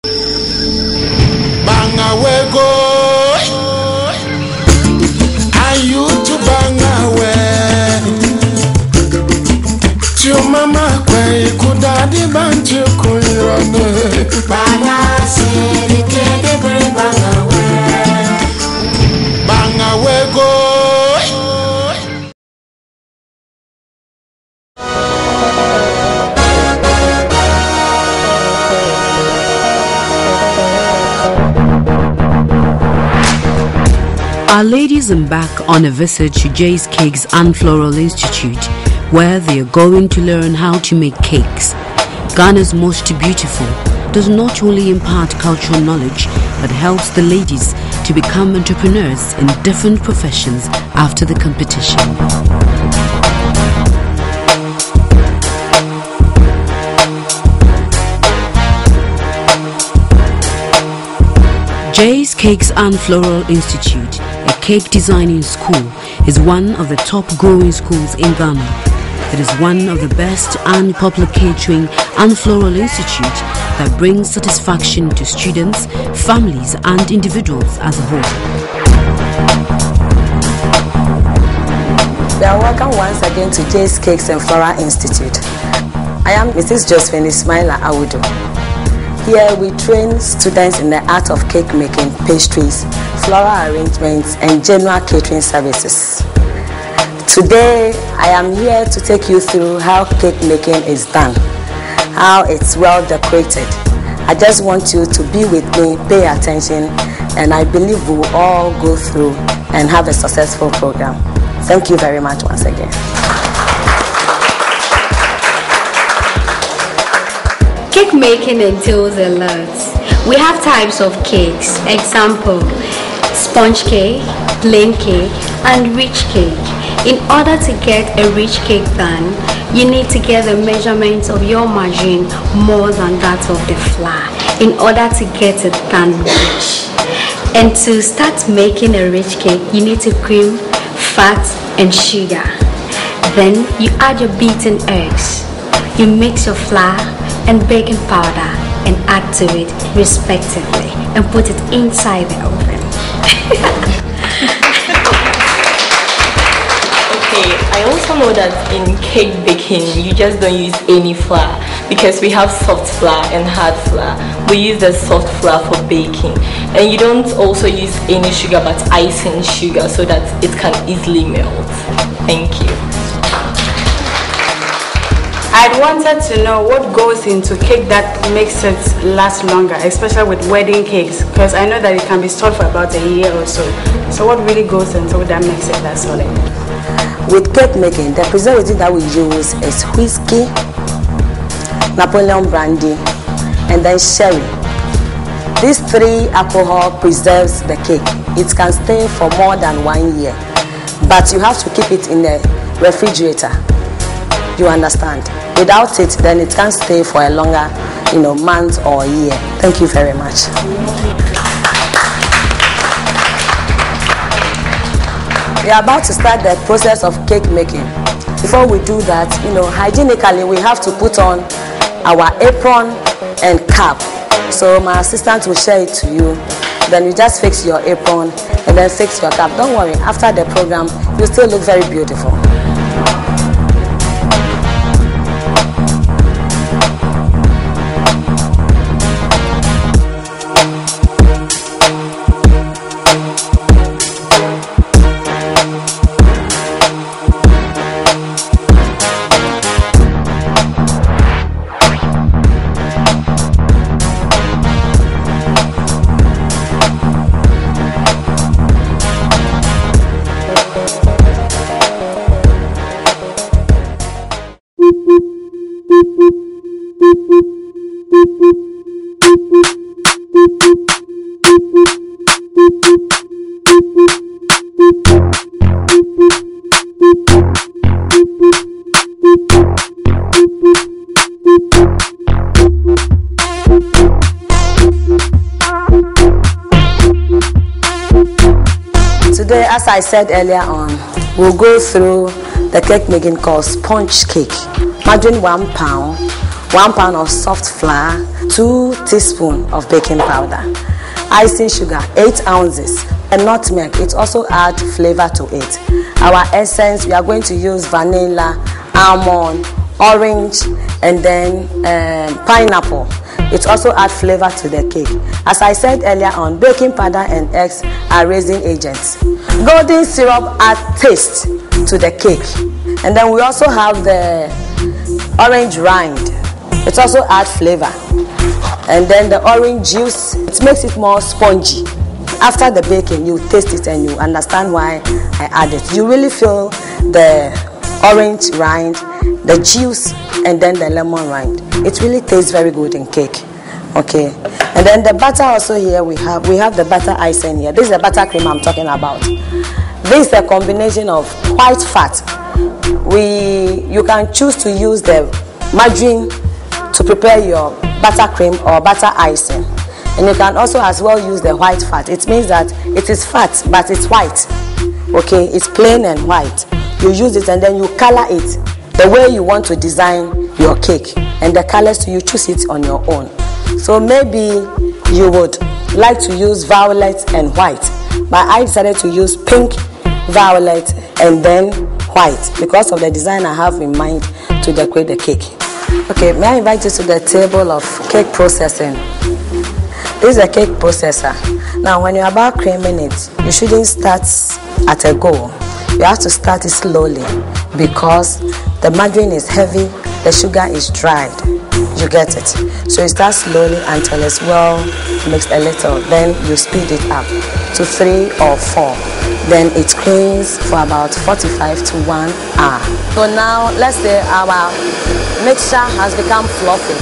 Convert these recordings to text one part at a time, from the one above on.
Banga wego, ayu tu banga we. Tio mama kwe kudadi bantu kuyone. Banga siri kede banga we. Banga wego. Our ladies embark on a visit to Jay's Cakes and Floral Institute, where they are going to learn how to make cakes. Ghana's Most Beautiful does not only impart cultural knowledge, but helps the ladies to become entrepreneurs in different professions after the competition. Jay's Cakes and Floral Institute, a cake designing school, is one of the top growing schools in Ghana. It is one of the best and popular catering and floral institute that brings satisfaction to students, families and individuals as a whole. We are welcome once again to Jay's Cakes and Flora Institute. I am Mrs. Josephine Ismaila Awudu. Here we train students in the art of cake making, pastries, floral arrangements and general catering services. Today I am here to take you through how cake making is done, how it's well decorated. I just want you to be with me, pay attention, and I believe we'll all go through and have a successful program. Thank you very much once again. Cake making entails a lot. We have types of cakes. Example, sponge cake, plain cake, and rich cake. In order to get a rich cake done, you need to get the measurements of your margarine more than that of the flour in order to get it done rich. And to start making a rich cake, you need to cream, fat, and sugar. Then you add your beaten eggs. You mix your flour and baking powder and add to it respectively and put it inside the oven. Okay, I also know that in cake baking you just don't use any flour because we have soft flour and hard flour. We use the soft flour for baking, and you don't also use any sugar but icing sugar so that it can easily melt. Thank you. I wanted to know what goes into cake that makes it last longer, especially with wedding cakes, because I know that it can be stored for about a year or so. So what really goes into that makes it last solid? With cake making, the preservative that we use is whiskey, Napoleon brandy, and then sherry. These three alcohol preserves the cake. It can stay for more than 1 year, but you have to keep it in the refrigerator. You understand? Without it, then it can stay for a longer, month or year. Thank you very much. We are about to start the process of cake making. Before we do that, hygienically we have to put on our apron and cap. So my assistant will share it to you. Then you just fix your apron and then fix your cap. Don't worry, after the program, you still look very beautiful. Today, as I said earlier on, we'll go through the cake making called sponge cake. Margarine 1 pound, 1 pound of soft flour, 2 teaspoons of baking powder, icing sugar 8 ounces, and nutmeg. It also adds flavor to it. Our essence, we are going to use vanilla, almond, orange, and then pineapple. It also adds flavor to the cake. As I said earlier on, baking powder and eggs are raising agents. Golden syrup adds taste to the cake. And then we also have the orange rind. It also adds flavor. And then the orange juice, it makes it more spongy. After the baking, you taste it and you understand why I add it. You really feel the orange rind, the juice, and then the lemon rind. It really tastes very good in cake. Okay, and then the butter also here we have the butter icing here. This is the butter cream I'm talking about. This is a combination of white fat. You can choose to use the margarine to prepare your butter cream or butter icing, and you can also as well use the white fat. It means that it is fat but it's white. Okay, it's plain and white. You use it and then you color it the way you want to design your cake, and the colors you choose it on your own. So maybe you would like to use violet and white, but I decided to use pink, violet, and then white because of the design I have in mind to decorate the cake. Okay, may I invite you to the table of cake processing. This is a cake processor. Now when you're about creaming it, you shouldn't start at a go. You have to start it slowly because the margarine is heavy, the sugar is dried. You get it? So you start slowly until it's well mixed a little. Then you speed it up to 3 or 4. Then it creams for about 45 to 1 hour. So now let's say our mixture has become fluffy.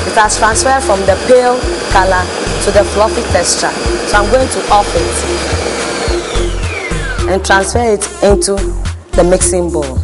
It has transferred from the pale color to the fluffy texture. So I'm going to off it and transfer it into the mixing bowl.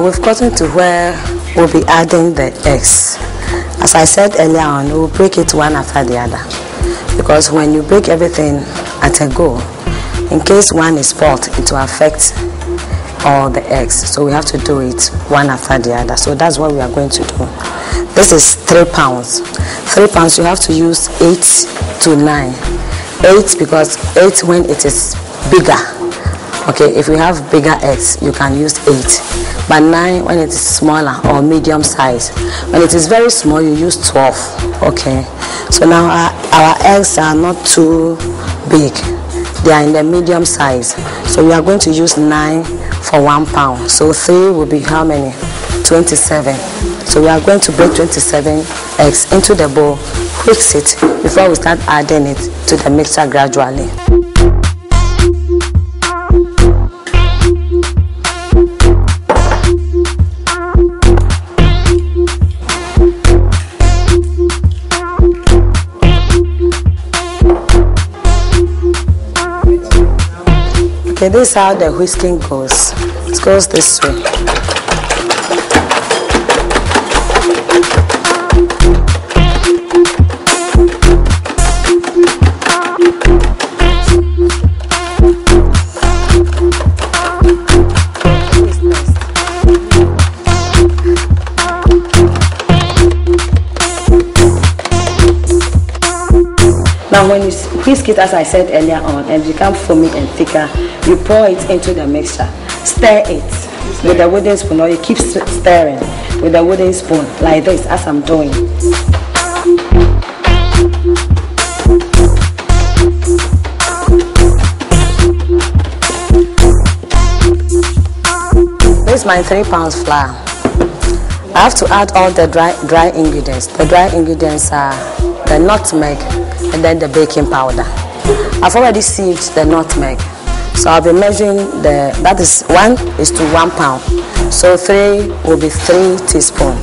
We've gotten to where we'll be adding the eggs. As I said earlier on, we'll break it one after the other, because when you break everything at a go, in case one is spoiled, it will affect all the eggs. So we have to do it one after the other. So that's what we are going to do. This is 3 pounds. 3 pounds, you have to use 8 to 9. 8 because 8 when it is bigger. Okay, if you have bigger eggs, you can use 8. But 9 when it is smaller or medium size. When it is very small, you use 12. Okay, so now our eggs are not too big. They are in the medium size. So we are going to use 9 for 1 pound. So 3 will be how many? 27. So we are going to break 27 eggs into the bowl, whisk it before we start adding it to the mixture gradually. Okay, this is how the whisking goes. It goes this way. Now when you whisk it, as I said earlier on, and become foamy and thicker, you pour it into the mixture. Stir it with the wooden spoon, or you keep stirring with the wooden spoon like this, as I'm doing. This is my 3 pounds flour. I have to add all the dry ingredients. The dry ingredients are the nutmeg and then the baking powder. I've already sieved the nutmeg, so I'll be measuring that is 1 is to 1 pound. So 3 will be 3 teaspoons.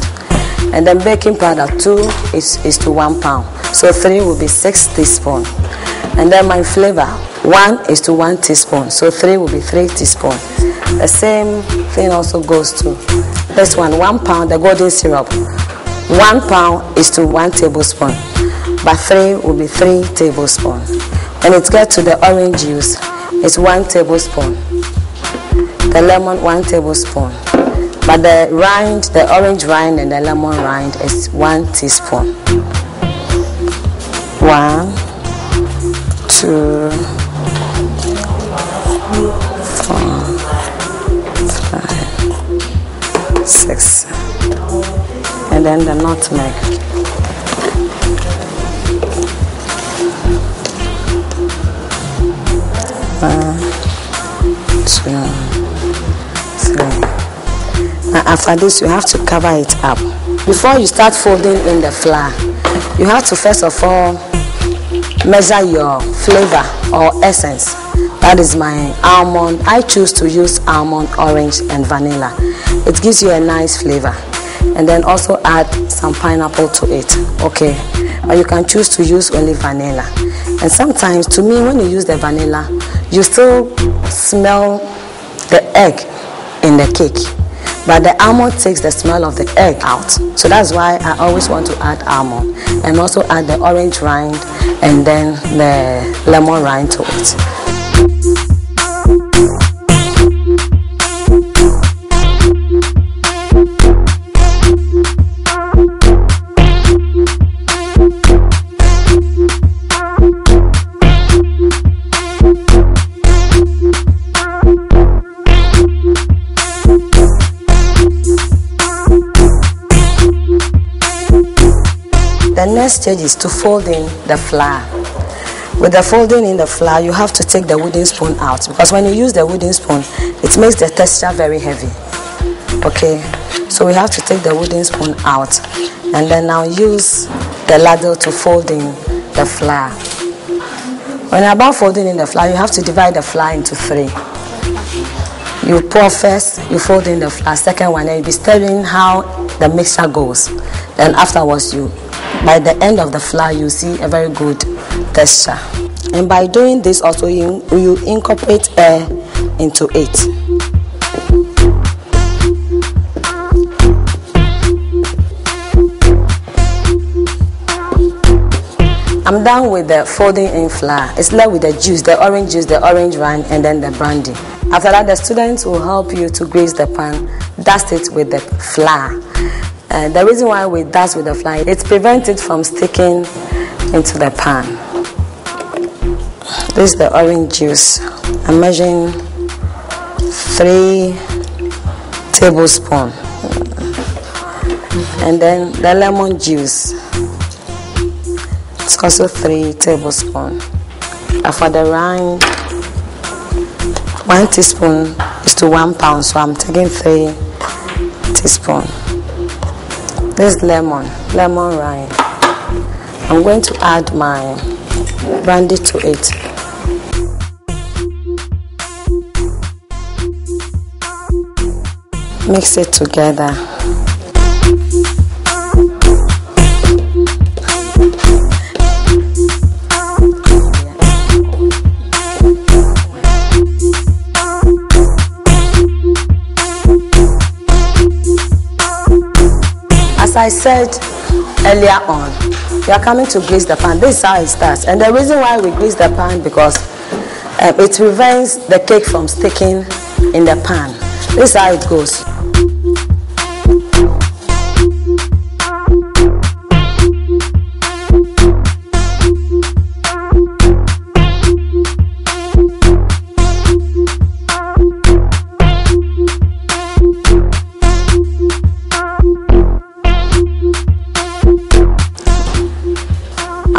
And then baking powder 2 is to 1 pound. So 3 will be 6 teaspoons. And then my flavor 1 is to 1 teaspoon. So 3 will be 3 teaspoons. The same thing also goes to this one, 1 pound, the golden syrup. 1 pound is to 1 tablespoon. But 3 will be 3 tablespoons. When it gets to the orange juice, it's 1 tablespoon. The lemon 1 tablespoon. But the rind, the orange rind and the lemon rind is 1 teaspoon. 1, 2, 4, 5, 6, and then the nutmeg. 1, 2, 3. Now after this, you have to cover it up. Before you start folding in the flour, you have to first of all measure your flavor or essence. That is my almond. I choose to use almond, orange and vanilla. It gives you a nice flavor. And then also add some pineapple to it. Okay, or you can choose to use only vanilla. And sometimes, to me, when you use the vanilla, you still smell the egg in the cake. But the almond takes the smell of the egg out. So that's why I always want to add almond. And also add the orange rind and then the lemon rind to it. The next stage is to fold in the flour. With the folding in the flour, you have to take the wooden spoon out, because when you use the wooden spoon, it makes the texture very heavy. Okay, so we have to take the wooden spoon out and then now use the ladle to fold in the flour. When you're about folding in the flour, you have to divide the flour into 3. You pour first, you fold in the flour, second one, and you'll be stirring how the mixture goes. Then afterwards, by the end of the flour, you see a very good texture. And by doing this also, you incorporate air into it. I'm done with the folding in flour. It's left with the juice, the orange rind, and then the brandy. After that, the students will help you to grease the pan, dust it with the flour. The reason why we dust with the flour, it prevents it from sticking into the pan. This is the orange juice. I'm measuring 3 tablespoons. And then the lemon juice, it's also 3 tablespoons. For the rind, 1 teaspoon is to 1 pound, so I'm taking 3 teaspoons. This lemon rind. I'm going to add my brandy to it. Mix it together. As I said earlier on, we are coming to grease the pan. This is how it starts. And the reason why we grease the pan, because it prevents the cake from sticking in the pan. This is how it goes.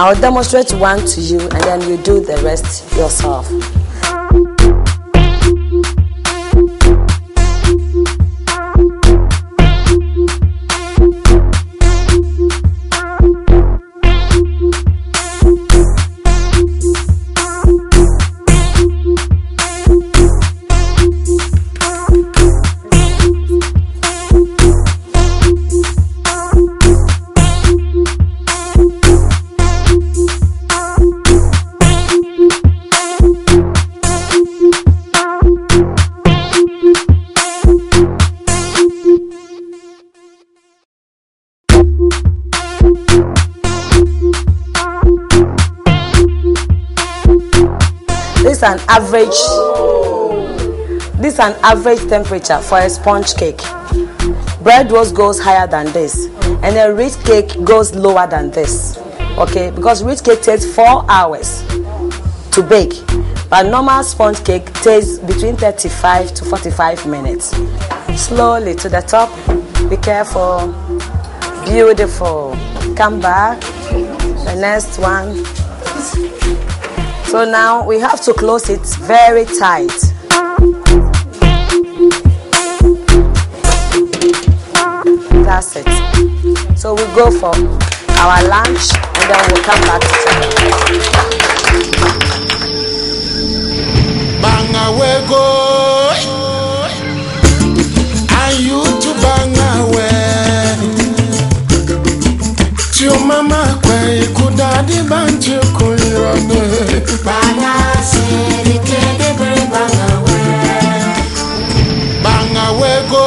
I'll demonstrate one to you and then you do the rest yourself. This is an average temperature for a sponge cake. Bread roast goes higher than this, and a rich cake goes lower than this. Okay, because rich cake takes 4 hours to bake, but normal sponge cake takes between 35 to 45 minutes. Slowly to the top. Be careful. Beautiful. Come back. The next one. So now we have to close it very tight. That's it. So we go for our lunch and then we'll come back to Banga we go. Are you to banga we? Your mama kwe kudadi banji kulirane. Banga sirikede bre banga we go.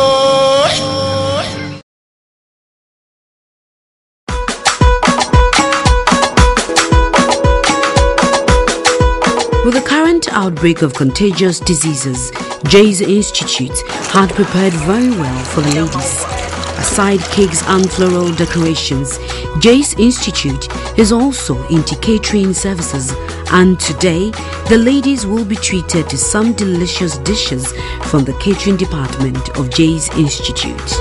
With the current outbreak of contagious diseases, Jay's Institute had prepared very well for the ladies. Aside cakes and floral decorations, Jay's Institute is also into catering services, and today the ladies will be treated to some delicious dishes from the catering department of Jay's Institute.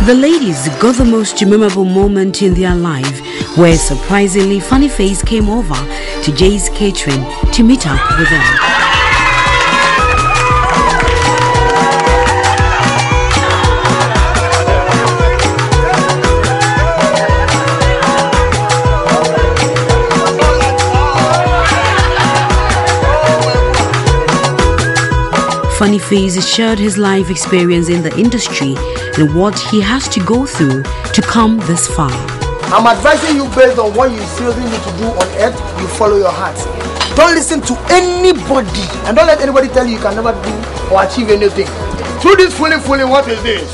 The ladies got the most memorable moment in their life, where surprisingly Funny Face came over to Jay's Catering to meet up with them. Funny Face shared his life experience in the industry and what he has to go through to come this far. I'm advising you based on what you seriously need to do on earth, you follow your heart. Don't listen to anybody and don't let anybody tell you you can never do or achieve anything. Through this fooling, what is this?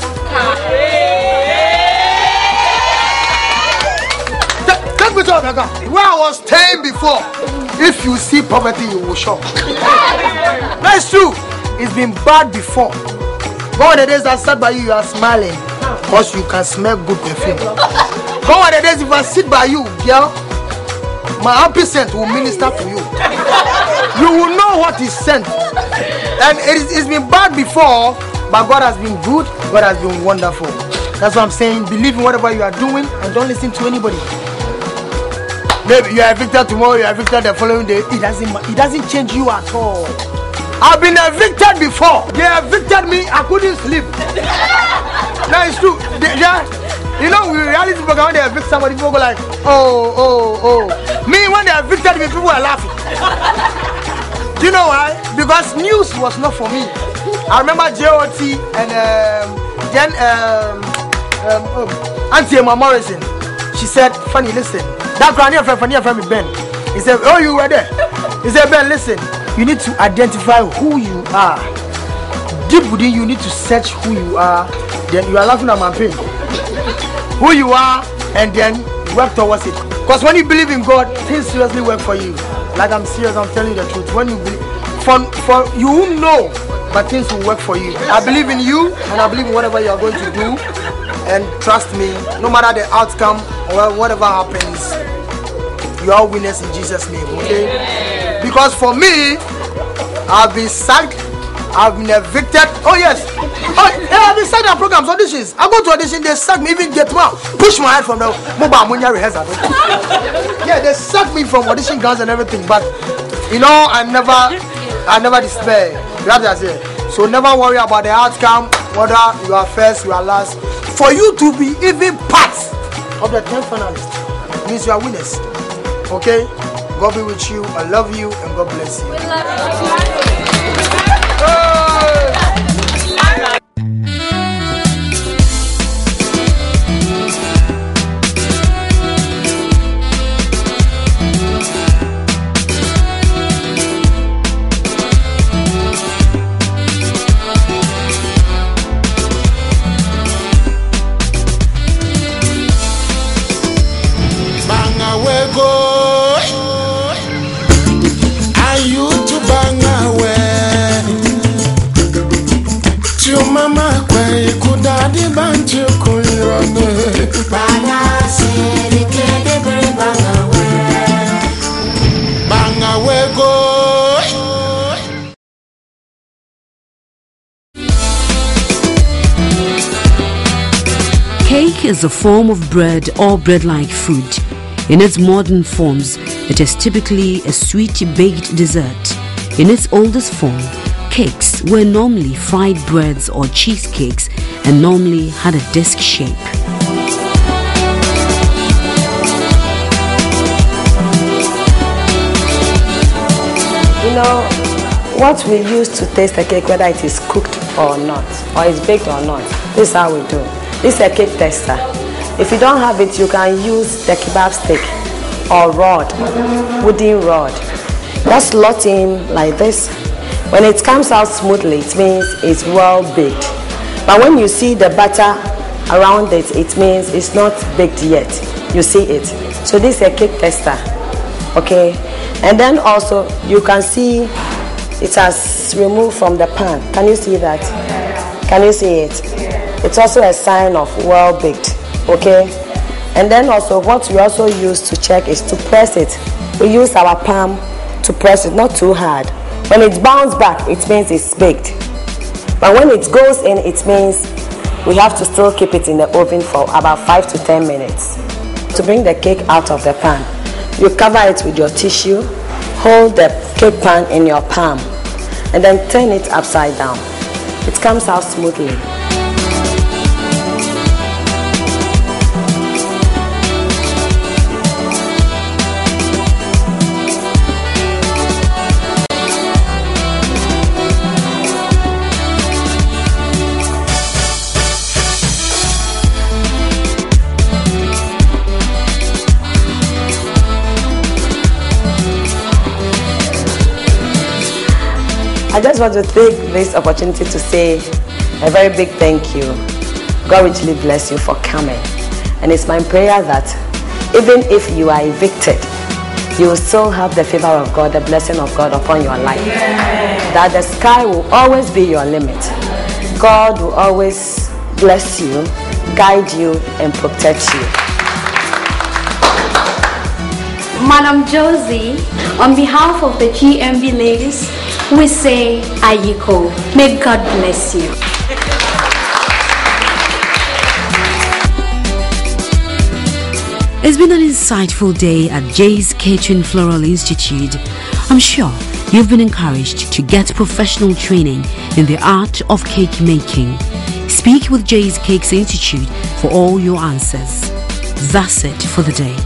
Take me to America. Where I was staying before. If you see poverty, you will shock. That's true. It's been bad before. Go on the days I sat by you, you are smiling because you can smell good perfume. Go on the days if I sit by you, girl, my happy scent will minister to you. You will know what is scent. And it's been bad before, but God has been good, God has been wonderful. That's what I'm saying. Believe in whatever you are doing and don't listen to anybody. Maybe you are evicted tomorrow, you are evicted the following day. It doesn't change you at all. I've been evicted before. They evicted me, I couldn't sleep. That is true. You know, we reality program, when they evict somebody, people go like, oh. Me, when they evicted me, people were laughing. Do you know why? Because news was not for me. I remember JOT and then Auntie Emma Morrison. She said, Funny, listen. That Funny friend Ben. He said, oh, you were there. He said, Ben, listen. You need to identify who you are. Deep within you need to search who you are. Then you are laughing at my pain. Who you are, and then work towards it. Because when you believe in God, things seriously work for you. Like I'm serious, I'm telling you the truth. When you believe, for you won't know, but things will work for you. I believe in you, and I believe in whatever you are going to do. And trust me, no matter the outcome or whatever happens, you are winners in Jesus' name. Okay? Because for me, I've been sacked, I've been evicted. Oh yes. Oh, I've been studying programs, auditions. I go to audition, they sack me, even get one. Push my head from the mobile ammonia rehearsal. Yeah, they sack me from audition grounds and everything. But you know, I never despair. That's it. So never worry about the outcome, whether you are first, you are last. For you to be even part of the 10 finalists means you are winners. Okay? God be with you. I love you and God bless you. We love you. Cake is a form of bread or bread-like food. In its modern forms, it is typically a sweet baked dessert. In its oldest form, cakes were normally fried breads or cheesecakes and normally had a disc shape. You know, what we use to taste a cake, whether it is cooked or not, or it's baked or not, this is how we do. This is a cake tester. If you don't have it, you can use the kebab stick or rod, wooden rod. Just slot in like this. When it comes out smoothly, it means it's well baked. But when you see the butter around it, it means it's not baked yet. You see it. So this is a cake tester. Okay? And then also, you can see it has removed from the pan. Can you see that? Can you see it? It's also a sign of well baked. Okay? And then also, what we also use to check is to press it. We use our palm to press it, not too hard. When it bounces back, it means it's baked. But when it goes in, it means we have to still keep it in the oven for about 5 to 10 minutes. To bring the cake out of the pan, you cover it with your tissue, hold the cake pan in your palm, and then turn it upside down. It comes out smoothly. I just want to take this opportunity to say a very big thank you. God richly bless you for coming. And it's my prayer that even if you are evicted, you will still have the favor of God, the blessing of God upon your life. That the sky will always be your limit. God will always bless you, guide you, and protect you. Madam Josie, on behalf of the GMB ladies, we say Ayiko. May God bless you. It's been an insightful day at Jay's Catering Floral Institute. I'm sure you've been encouraged to get professional training in the art of cake making. Speak with Jay's Cakes Institute for all your answers. That's it for the day.